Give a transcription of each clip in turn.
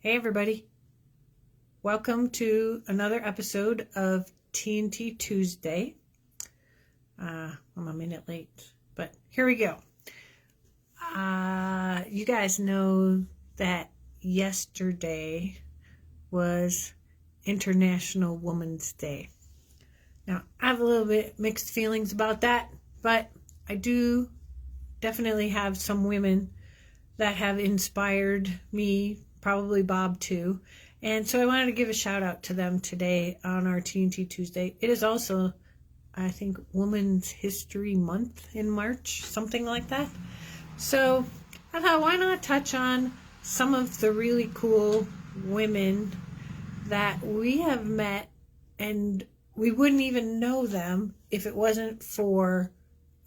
Hey everybody, welcome to another episode of TNT Tuesday. I'm a minute late, but here we go. You guys know that yesterday was International Women's Day. Now, I have a little bit mixed feelings about that, but I do definitely have some women that have inspired me, probably Bob too. And so I wanted to give a shout out to them today on our TNT Tuesday. It is also, I think, Women's History Month in March, something like that. So I thought, why not touch on some of the really cool women that we have met, and we wouldn't even know them if it wasn't for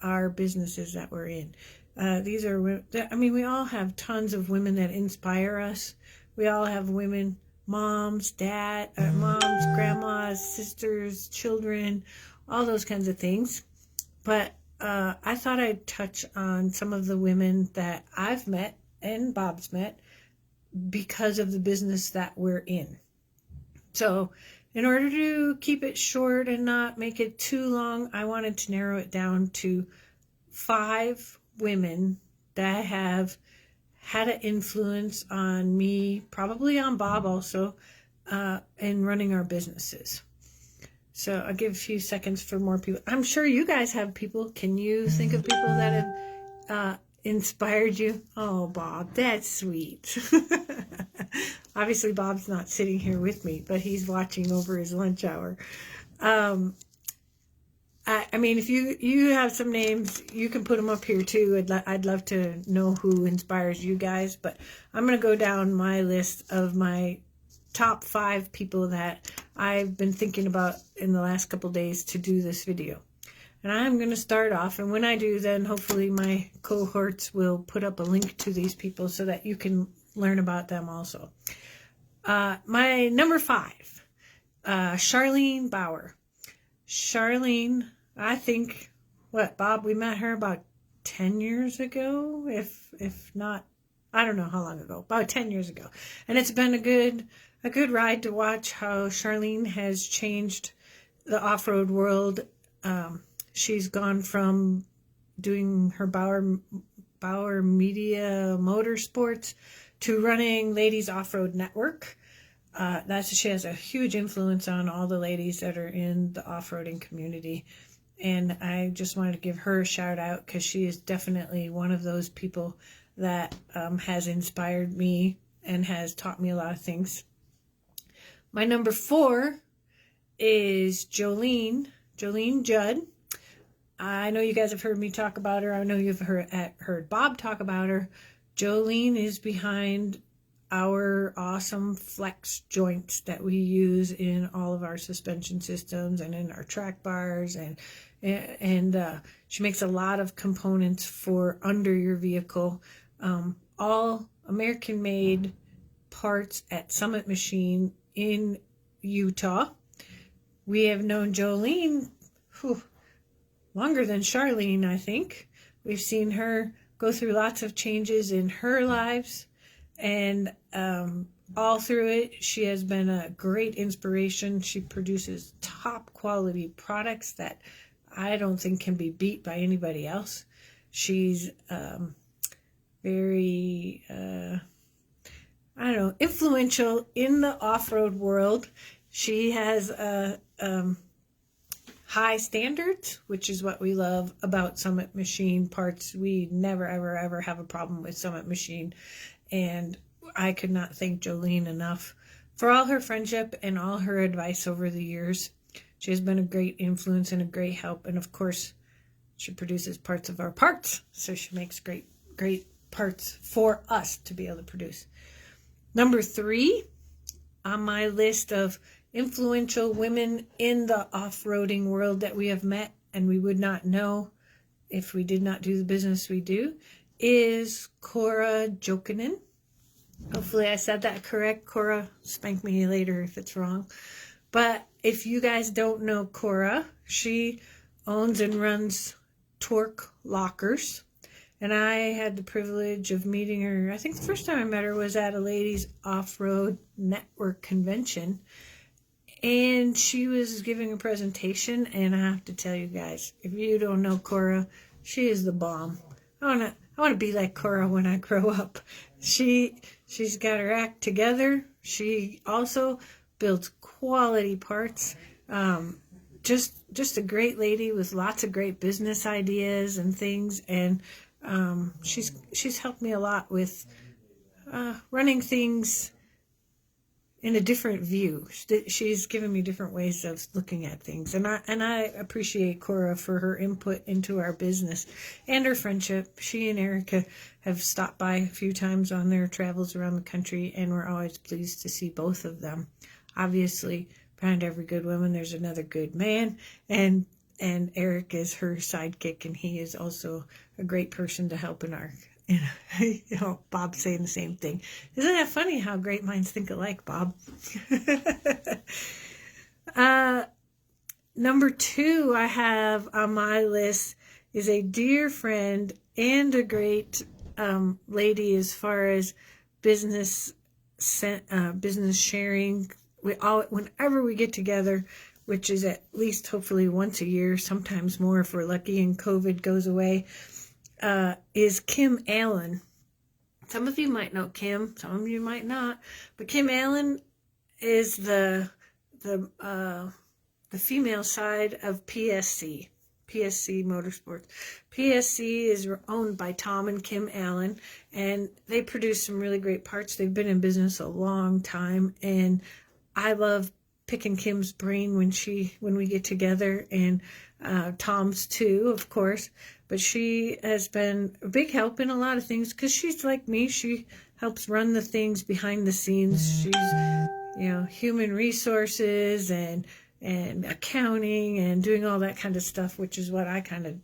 our businesses that we're in. We all have tons of women that inspire us. We all have women, moms, grandmas, sisters, children, all those kinds of things. But I thought I'd touch on some of the women that I've met and Bob's met because of the business that we're in. So in order to keep it short and not make it too long, I wanted to narrow it down to 5 women that have had an influence on me, probably on Bob also, in running our businesses. So I'll give a few seconds for more people. I'm sure you guys have people. Can you think of people that have inspired you? Oh, Bob, that's sweet. Obviously, Bob's not sitting here with me, but he's watching over his lunch hour. If you have some names, you can put them up here too. I'd love to know who inspires you guys. But I'm going to go down my list of my top 5 people that I've been thinking about in the last couple days to do this video. And I'm going to start off. And when I do, then hopefully my cohorts will put up a link to these people so that you can learn about them also. My number 5, Charlene Bauer. Charlene, I think, Bob, we met her about 10 years ago, if not, I don't know how long ago, about 10 years ago. And it's been a good ride to watch how Charlene has changed the off-road world. She's gone from doing her Bauer Media Motorsports to running Ladies Off-Road Network. She has a huge influence on all the ladies that are in the off-roading community. And I just wanted to give her a shout out because she is definitely one of those people that has inspired me and has taught me a lot of things. My number 4 is Jolene Judd. I know you guys have heard me talk about her. I know you've heard Bob talk about her. Jolene is behind our awesome flex joints that we use in all of our suspension systems and in our track bars, and she makes a lot of components for under your vehicle, all American made parts at Summit Machine in Utah. We have known Jolene longer than Charlene, I think. We've seen her go through lots of changes in her lives. And all through it, she has been a great inspiration. She produces top quality products that I don't think can be beat by anybody else. She's very, influential in the off-road world. She has high standards, which is what we love about Summit Machine parts. We never, ever, ever have a problem with Summit Machine. And I could not thank Jolene enough for all her friendship and all her advice over the years. She has been a great influence and a great help. And of course, she produces parts of our parts. So she makes great parts for us to be able to produce. Number 3 on my list of influential women in the off-roading world that we have met and we would not know if we did not do the business we do is Cora Jokinen. Hopefully I said that correct. Cora, spank me later if it's wrong. But if you guys don't know Cora, she owns and runs Torque Lockers. And I had the privilege of meeting her. I think the first time I met her was at a ladies off-road network convention. And she was giving a presentation. And I have to tell you guys, if you don't know Cora, she is the bomb. I want to be like Cora when I grow up. She's got her act together. She also builds quality parts. Just a great lady with lots of great business ideas and things. And she's helped me a lot with running things in a different view. She's given me different ways of looking at things, and I appreciate Cora for her input into our business and her friendship. She and Erica have stopped by a few times on their travels around the country, and we're always pleased to see both of them. Obviously, behind every good woman, there's another good man, and Eric is her sidekick, and he is also a great person to help in our. Bob's saying the same thing. Isn't that funny how great minds think alike, Bob? Number 2 I have on my list is a dear friend and a great lady as far as business sharing. Whenever we get together, which is at least hopefully once a year, sometimes more if we're lucky and COVID goes away, is Kim Allen. Some of you might know Kim, some of you might not, but Kim Allen is the female side of PSC Motorsports. PSC is owned by Tom and Kim Allen, and they produce some really great parts. They've been in business a long time, and I love picking Kim's brain when we get together, and Tom's too, of course. But she has been a big help in a lot of things because she's like me. She helps run the things behind the scenes. She's, human resources and accounting and doing all that kind of stuff, which is what I kind of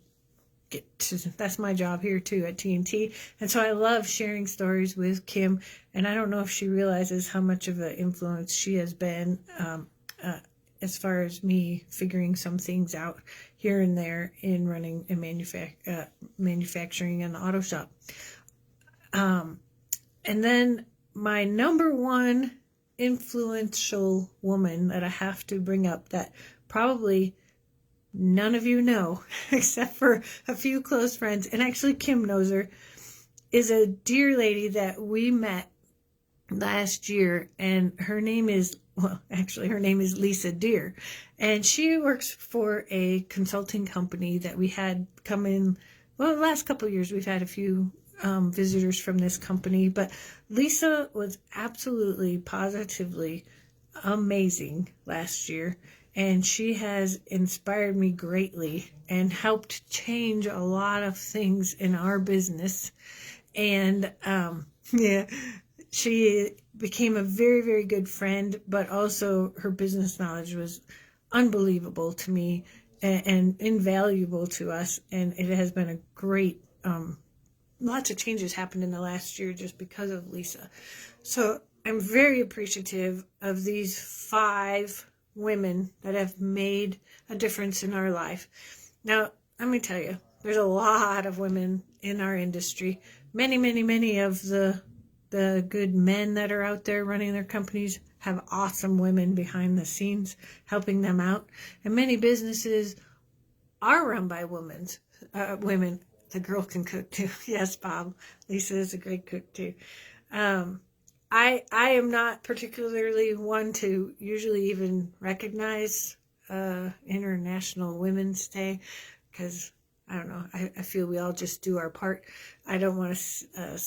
get to. That's my job here too at TNT. And so I love sharing stories with Kim. And I don't know if she realizes how much of an influence she has been as far as me figuring some things out here and there in running and manufacturing in the auto shop. And then my number 1 influential woman that I have to bring up that probably none of you know, except for a few close friends, and actually Kim knows her, is a dear lady that we met last year, and her name is Lisa Deer, and she works for a consulting company that we had come in. Well, the last couple of years we've had a few visitors from this company, but Lisa was absolutely positively amazing last year, and she has inspired me greatly and helped change a lot of things in our business. And she became a very, very good friend, but also her business knowledge was unbelievable to me and invaluable to us. And it has been a great, lots of changes happened in the last year just because of Lisa. So I'm very appreciative of these 5 women that have made a difference in our life. Now, let me tell you, there's a lot of women in our industry. Many, many, many of the good men that are out there running their companies have awesome women behind the scenes helping them out. And many businesses are run by women. The girl can cook too. Yes, Bob. Lisa is a great cook too. I am not particularly one to usually even recognize International Women's Day because, I don't know, I feel we all just do our part. I don't want to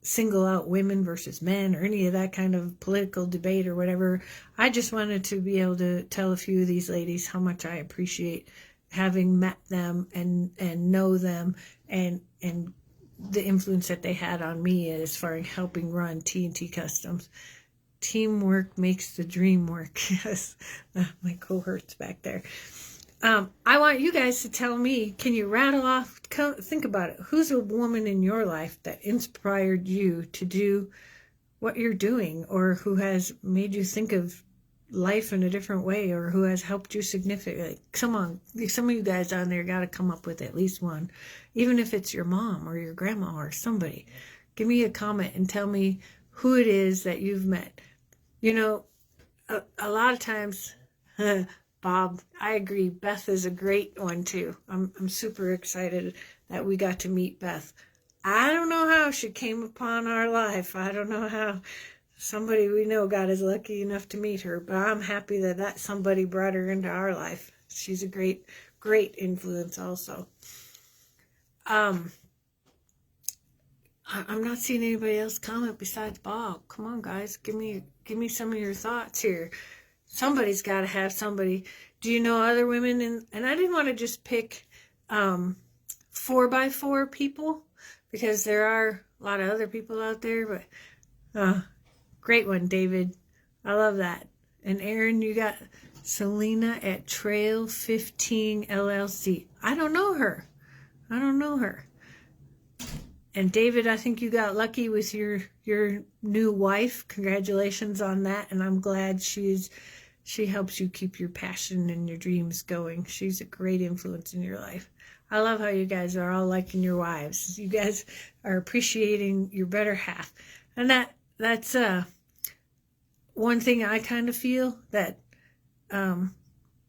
single out women versus men or any of that kind of political debate or whatever. I just wanted to be able to tell a few of these ladies how much I appreciate having met them and know them and the influence that they had on me as far as helping run TNT Customs. Teamwork makes the dream work. Yes, my cohort's back there. I want you guys to tell me, can you rattle off, think about it, who's a woman in your life that inspired you to do what you're doing, or who has made you think of life in a different way, or who has helped you significantly. Come on, some of you guys on there got to come up with at least one, even if it's your mom or your grandma or somebody. Give me a comment and tell me who it is that you've met. You know, a lot of times, Bob, I agree, Beth is a great one too. I'm super excited that we got to meet Beth. I don't know how she came upon our life. I don't know how somebody we know got as lucky enough to meet her, but I'm happy that somebody brought her into our life. She's a great, great influence also. I'm not seeing anybody else comment besides Bob. Come on, guys, give me some of your thoughts here. Somebody's got to have somebody. Do you know other women? And I didn't want to just pick 4x4 people, because there are a lot of other people out there, but great one, David. I love that. And Aaron, you got Selena at Trail 15 LLC. I don't know her. And David, I think you got lucky with your new wife. Congratulations on that. And I'm glad she helps you keep your passion and your dreams going. She's a great influence in your life. I love how you guys are all liking your wives. You guys are appreciating your better half. And that's one thing I kind of feel, that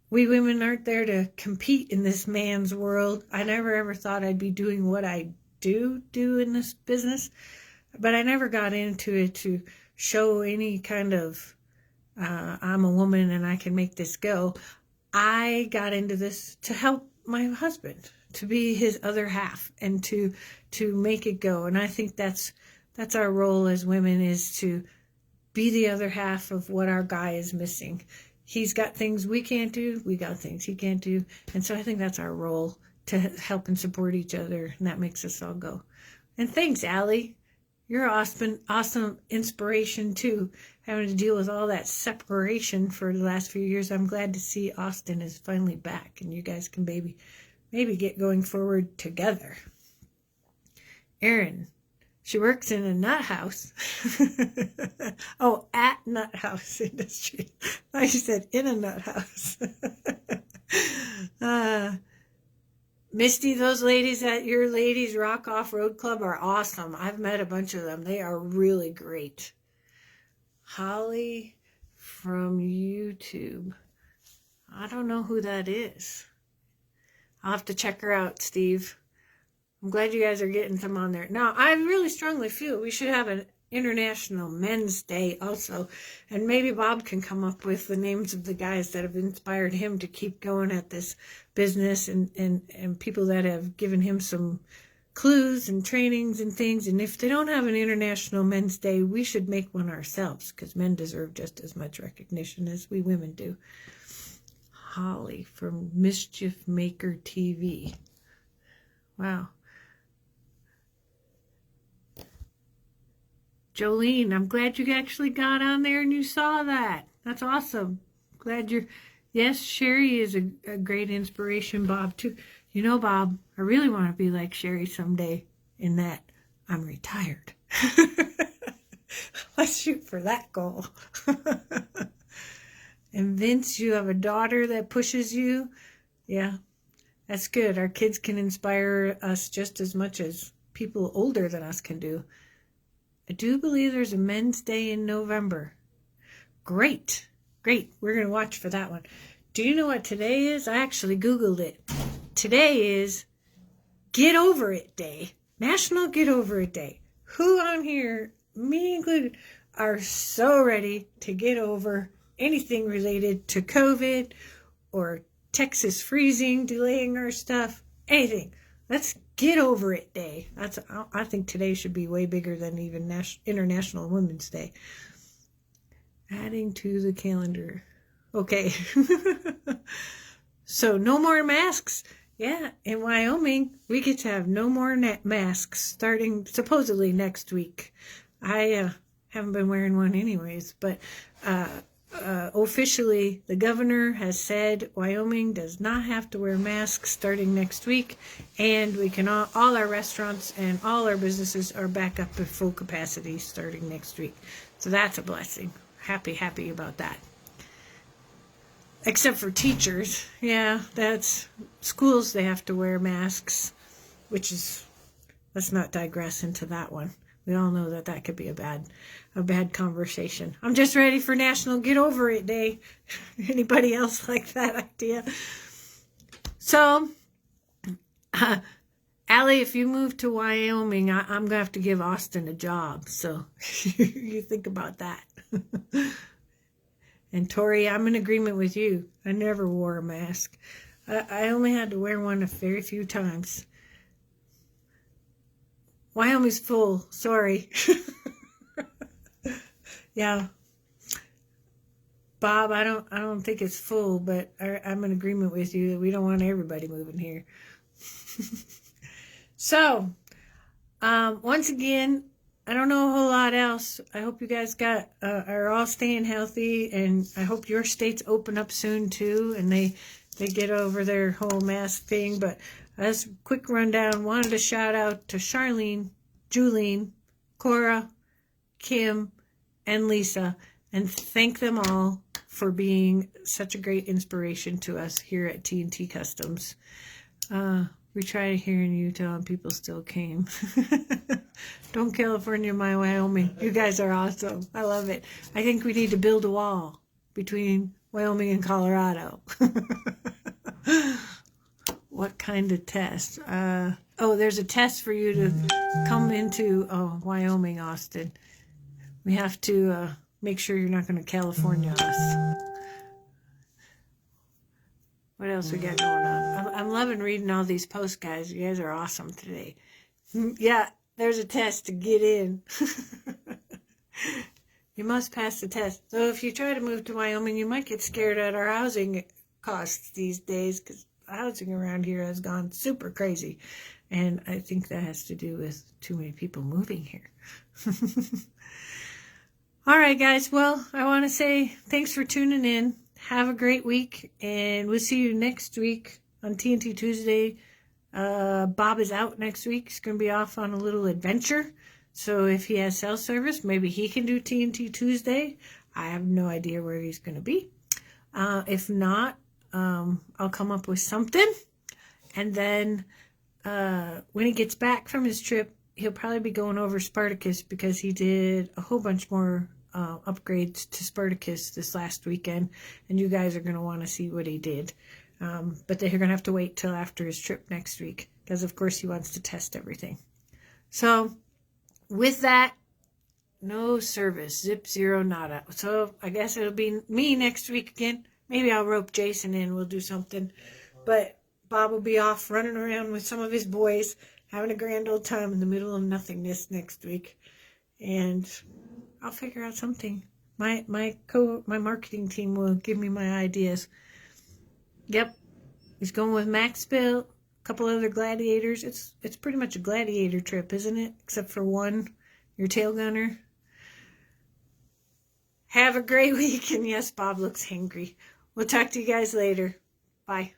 we women aren't there to compete in this man's world. I never ever thought I'd be doing what I do in this business, but I never got into it to show any kind of I'm a woman and I can make this go. I got into this to help my husband, to be his other half, and to make it go. And I think that's our role as women, is to be the other half of what our guy is missing. He's got things we can't do, we got things he can't do, and so I think that's our role, to help and support each other, and that makes us all go. And thanks, Allie. You're awesome inspiration too, having to deal with all that separation for the last few years. I'm glad to see Austin is finally back, and you guys can maybe get going forward together. Erin, she works in a nut house. Oh, at Nut House Industry. I said in a nut house. Misty, those ladies at your Ladies Rock Off-Road Club are awesome. I've met a bunch of them. They are really great. Holly from YouTube. I don't know who that is. I'll have to check her out, Steve. I'm glad you guys are getting some on there. Now, I really strongly feel we should have an International Men's Day also. And maybe Bob can come up with the names of the guys that have inspired him to keep going at this business, and people that have given him some clues and trainings and things. And if they don't have an International Men's Day, we should make one ourselves, because men deserve just as much recognition as we women do. Holly from Mischief Maker TV. Wow. Jolene, I'm glad you actually got on there and you saw that. That's awesome. Glad you're... Yes, Sherry is a great inspiration, Bob, too. You know, Bob, I really want to be like Sherry someday, in that I'm retired. Let's shoot for that goal. And Vince, you have a daughter that pushes you. Yeah, that's good. Our kids can inspire us just as much as people older than us can do. I do believe there's a Men's Day in November. Great. We're going to watch for that one. Do you know what today is? I actually Googled it. Today is Get Over It Day. National Get Over It Day. Who on here, me included, are so ready to get over anything related to COVID or Texas freezing, delaying our stuff, anything. Let's get over it day. I think today should be way bigger than even International Women's Day. Adding to the calendar. Okay. So no more masks. Yeah, in Wyoming, we get to have no more masks starting supposedly next week. I haven't been wearing one anyways, but officially the governor has said Wyoming does not have to wear masks starting next week, and we can all our restaurants and all our businesses are back up at full capacity starting next week. So that's a blessing. Happy about that. Except for teachers. Yeah, that's schools, they have to wear masks, which is, let's not digress into that one. We all know that that could be a bad conversation. I'm just ready for National Get Over It Day. Anybody else like that idea? So, Allie, if you move to Wyoming, I'm going to have to give Austin a job. So you think about that. And Tori, I'm in agreement with you. I never wore a mask. I only had to wear one a very few times. Wyoming's full. Sorry. Yeah. Bob, I don't think it's full, but I'm in agreement with you that we don't want everybody moving here. So, once again, I don't know a whole lot else. I hope you guys are all staying healthy, and I hope your states open up soon too, and they get over their whole mask thing. But as a quick rundown, wanted to shout out to Charlene, Jolene, Cora, Kim, and Lisa, and thank them all for being such a great inspiration to us here at TNT Customs. We tried here in Utah and people still came. Don't California my Wyoming. You guys are awesome. I love it. I think we need to build a wall between Wyoming and Colorado. What kind of test? Oh, there's a test for you to come into Wyoming, Austin. We have to make sure you're not going to California us. What else we got going on? I'm loving reading all these posts, guys. You guys are awesome today. Yeah, there's a test to get in. You must pass the test. So if you try to move to Wyoming, you might get scared at our housing costs these days, because housing around here has gone super crazy. And I think that has to do with too many people moving here. All right, guys. Well, I want to say thanks for tuning in. Have a great week, and we'll see you next week on TNT Tuesday. Bob is out next week. He's going to be off on a little adventure. So if he has cell service, maybe he can do TNT Tuesday. I have no idea where he's going to be. If not, I'll come up with something. And then when he gets back from his trip, he'll probably be going over Spartacus, because he did a whole bunch more upgrades to Spartacus this last weekend, and you guys are going to want to see what he did. But they're going to have to wait till after his trip next week, because of course he wants to test everything. So with that, no service, zip, zero, nada. So I guess it'll be me next week again. Maybe I'll rope Jason in, we'll do something. But Bob will be off running around with some of his boys, having a grand old time in the middle of nothingness next week. And I'll figure out something. My marketing team will give me my ideas. Yep. He's going with Max Bill, a couple other gladiators. It's pretty much a gladiator trip, isn't it? Except for one, your tail gunner. Have a great week. And yes, Bob looks hangry. We'll talk to you guys later. Bye.